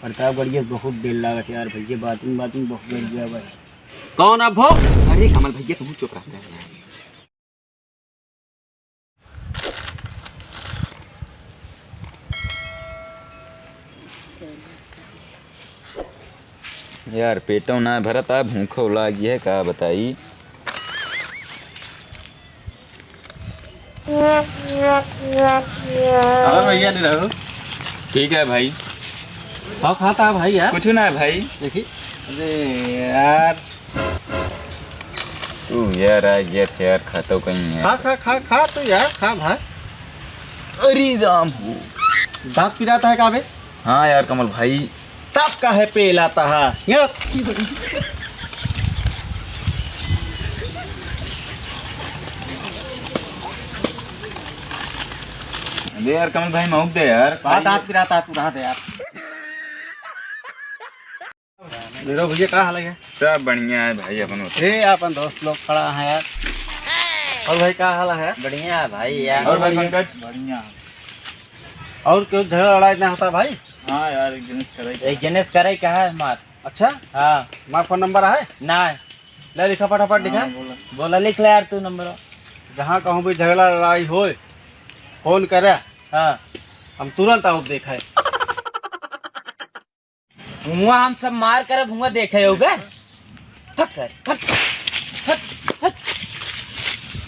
प्रतापगढ़ बहुत देर लागत यार भैया, बातिंग बातिंग बहुत बढ़ गया भाई। कौन अब हो? अरे कमल भैया तुम चुप रहते हैं यार पेटों ना भरत आ भूखो लागी है का बताई। और भैया नहीं रहो। ठीक है भाई। हाँ खाता है भाई यार। कुछ ना है भाई। देखिए अरे यार तू यार आज ये यार खातो कहीं है। खा खा खा खा तो यार खा भाई। अरे राम हो दांत पिराता है का बे? हाँ यार कमल भाई। तब का है पे लाता है यार। दे यार कमल भाई मौक दे यार। दांत पिराता है तू रहा दे यार। मेरा भैया क्या हाल है? सब बढ़िया है भाई अपन बताओ। हे अपन दोस्त लोग खड़ा है यार। और भाई क्या हाल है? बढ़िया है भाई यार। और भाई पंकज बढ़िया। और क्यों झगड़ा लड़ाई ना होता भाई? हाँ यार एक जनेश करे कहा है मार। अच्छा हाँ मार फोन नंबर है ना ले लिखा फटाफट लिखा। बोला लिख ले यार तू नंबर। जहाँ कहूँ भी झगड़ा लड़ाई हो फोन करे हाँ हम तुरंत आओ देखा है। हुआ हम सब मार कर भुआ देखे हो गए। हट सर हट हट हट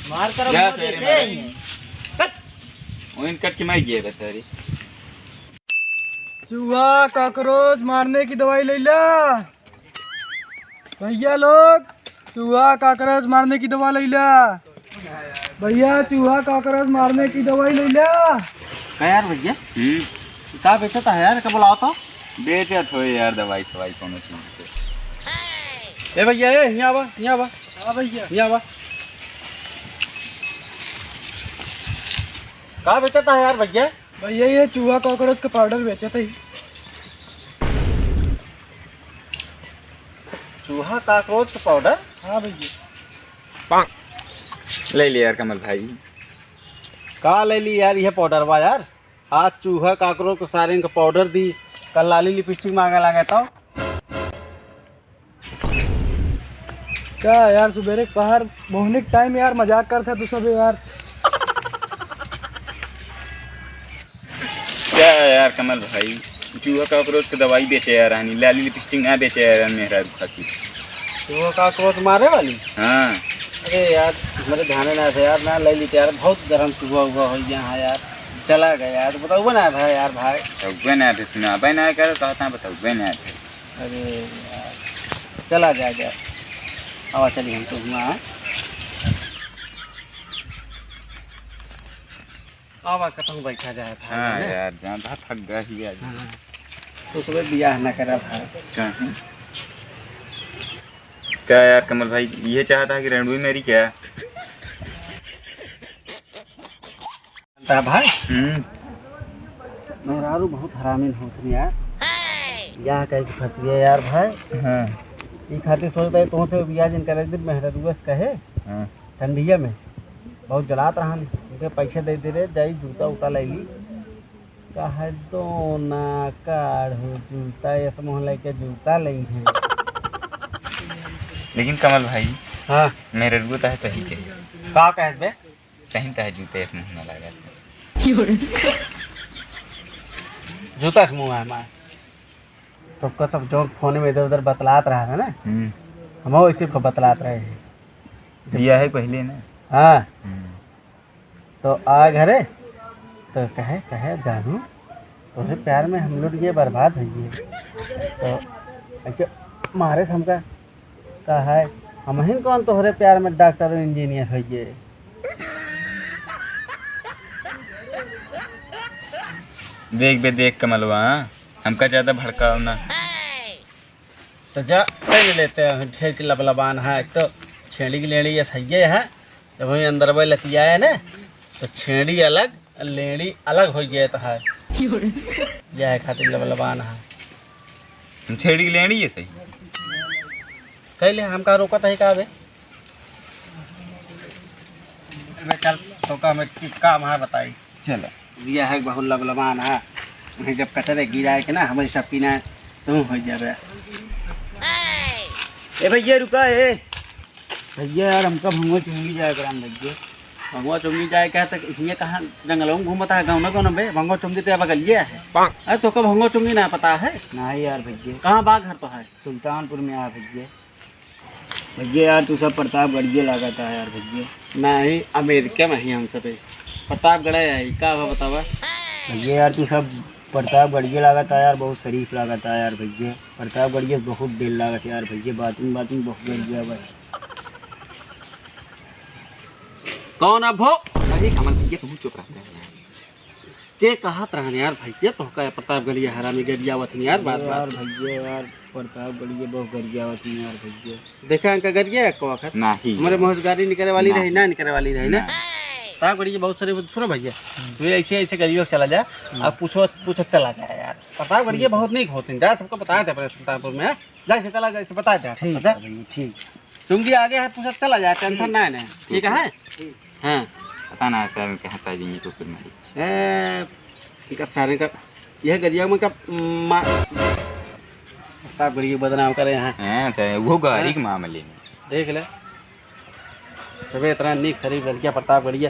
मार कर क्या भुआ तेरे देखे मारे? ही हैं। हट वहीं कट के मार गया बेचारी। चूहा कॉकरोच मारने की दवाई ले ला भैया लोग। चूहा कॉकरोच मारने की दवा ले ला भैया। चूहा कॉकरोच मारने की दवाई ले ला। क्या यार भैया क्या बेचता है यार? क्या बुलाओ तो बेचा थो यार दवाई सवाई कौन सी से। ए भैया ए यहाँ आवा यहाँ आवा। हाँ भैया यहाँ आवा। क्या बेचता है यार भैया? भैया ये चूहा कॉकरोच का पाउडर बेचा था। चूहा कॉकरोच का पाउडर? हाँ भैया। ले लिया यार कमल भाई। का ले ली यार ये पाउडर वा यार? आज चूहा कॉकरोच को सारे का पाउडर दी, कल लाली लिपस्टिक मांगे लगे तो क्या यार सुबेरे पहर मोहनिक टाइम यार मजाक करते तू सब यार। क्या है यार कमल भाई चूहा कॉकरोच की दवाई बेचे यार रानी लाली लिपस्टिक ना बेचे यार मेहरा रुखा की। चूहा कॉकरोच मारे वाली? हाँ अरे यार मेरे ध्यान ना था यार, ना ले ली यार। बहुत गर्म चूहा हुआ हो यहाँ यार। चला गया यार। बताओ ना भाई यार भाई। तब ना थे सुना भाई ना कर कहता बताओ ना थे। अरे यार चला गया। आवा चलिए हम तो हुआ आवा कतहूँ बैठा जाए भाई। हाँ यार जहाँ था थक गया ही आज। हाँ। तो सुबह बियाह ना करा भाई। कहाँ? क्या यार कमल भाई ये चाहता कि रेणु मेरी क्या? भाई मेहरारू बहुत हरामीन होती यार। या कह के फंस गया यार भाई। हाँ ये खातिर सोचता है तुमसे बियाह जिन करे दिन मेहरारू कहे हाँ ठंडिया में बहुत जलात रहा उनके पैसे दे दे रहे जाई जूता उता ले ली। कहे दो ना काढ़ो जूता ये समूह लेके जूता लें हैं। लेकिन कमल भाई हाँ मेरे रुको तो है सही के का कहे बे? सही तो है जूते इस मुँह में लगा जूता समूह है हमारे तो सब जो फोन में इधर उधर बतलात रहा है ना हम इसी को बतलात रहे हैं। दिया है पहले ना। हाँ तो आ घरे तो कहे जानू तो प्यार में हम लोग ये बर्बाद हुई तो ऐसे मारे हमका कहा है हम ही कौन तोहरे प्यार में डॉक्टर और इंजीनियर हुई। देख बे देख कमलवा हमका ज्यादा भड़काओ ना। तो जा ले लेते हैं ढेर की लबलबान है। एक तो छेड़ी की लेड़ी ये सही है जब वही अंदर वही लतिया है ना तो छेड़ी अलग लेड़ी अलग हो गया तो है यह खातिर लबलबान है। हम छेड़ी की लेनी है सही कह ले हम का रोकत है का बे? चल तो का हमें काम है बताई। चलो दिया है बहुत लबलबान है। वहीं जब कचरे गिराए के ना हमारी सब पीना तुम हो जा रहा ए भैया रुका है। भैया यार हमका भंगो चुंगी जाए कराम भैया। भंगवा चुंगी जाए क्या तक इसमें कहाँ जंगलों में घूमता है गाँव न बे भंगवा चुंगी तो बगलिया है। अरे तो का भंगवा चुंगी ना पता है? नहीं यार भैया, कहाँ बाग घर तो है? सुल्तानपुर में आ भैया। भैया यार तू सब प्रतापगढ़िए लगा था यार भैया। नहीं अमेरिका में ही हम सब प्रतापगढ़ है का बतावा। भैया यार तू सब प्रतापगढ़िए लगा था यार, बहुत शरीफ लगा था यार भैया। प्रतापगढ़िए बहुत दिल लगा था यार भैया, बातूं बातूं बहुत बढ़िया भाई। कौन अब हो? अरे कमल भैया तुम चुप रहते हैं के कहा तरह यार भैया तो का प्रतापगढ़िया हरामी गरियावत यार बात यार बात भैया यार प्रतापगढ़िए बहुत गरियावत यार भैया। देखा अंका गरिया को वक्त नहीं हमारे मोहज गाड़ी निकलने वाली नहीं। रही ना निकलने वाली रही ना। नहीं। प्रतापगढ़िया बहुत सारे सुनो भैया तू ऐसे ऐसे गरीबों चला जा अब पूछो चला जाए यार। प्रतापगढ़िया बहुत नहीं होते जा सबको बताया था सुल्तानपुर में जा से चला जाए बताया था ठीक है भैया ठीक। चुंगी आगे है पूछो चला जाए टेंशन ना है ठीक है। हाँ पता ना सर कहाँ से आएंगे तो फिर मैं इनका सारे का यह गरिया में का प्रतापगढ़िया बदनाम करे यहाँ हाँ तो वो गाड़ी के मामले में देख ले सबे इतना नीक शरीफ लड़किया प्रतापगढ़िया